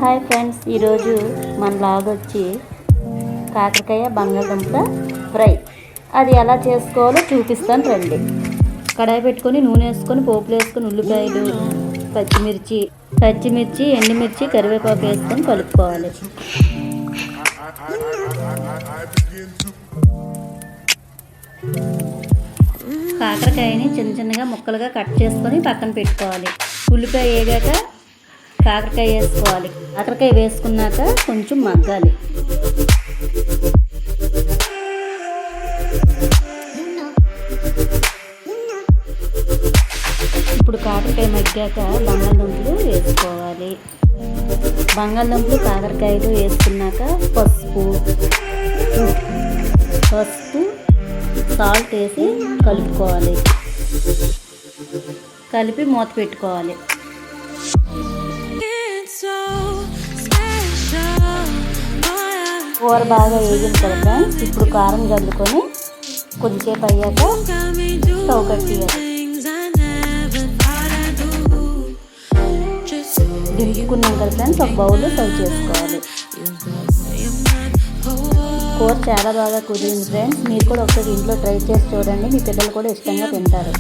Hi friends, ఈరోజు మన log వచ్చి కాకరకాయ బంగాళదుంప ఫ్రై. అది ఎలా చేసుకోవాలో చూపిస్తాను రండి. కడాయి పెట్టుకొని నూనె వేసుకొని పోపులు వేసుకొని ఉల్లిపాయలు, పచ్చిమిర్చి, ఎండుమిర్చి, కరివేపాకు వేసుకొని కలుపుకోవాలి. కాకరకాయని చిన్న చిన్నగా ముక్కలుగా కట్ చేసుకొని పక్కన పెట్టుకోవాలి. ఉల్లిపాయ వేగాక కాకరకాయ వేసుకోవాలి. కాకరకాయ వేసుకున్నాక కొంచెం మగ్గాలి. ఇప్పుడు కాకరకాయ మగ్గాక బంగాళదుంపలు వేసుకోవాలి. బంగాళదుంపలు కాకరకాయలు వేసుకున్నాక పసుపు, సాల్ట్ వేసి కలుపుకోవాలి. కలిపి మూత పెట్టుకోవాలి. కూర బాగా వేగిన తర్వాత ఇప్పుడు కారం చల్లుకొని కొద్దిసేపు అయ్యాక స్టవ్ కట్టేయాలి. దింపుకున్నాం కదా ఫ్రెండ్స్, ఒక బౌల్లో సర్వ్ చేసుకోవాలి. కూర చాలా బాగా కుదిరింది ఫ్రెండ్స్. మీరు కూడా ఒకసారి ఇంట్లో ట్రై చేసి చూడండి. మీ పిల్లలు కూడా ఇష్టంగా తింటారు.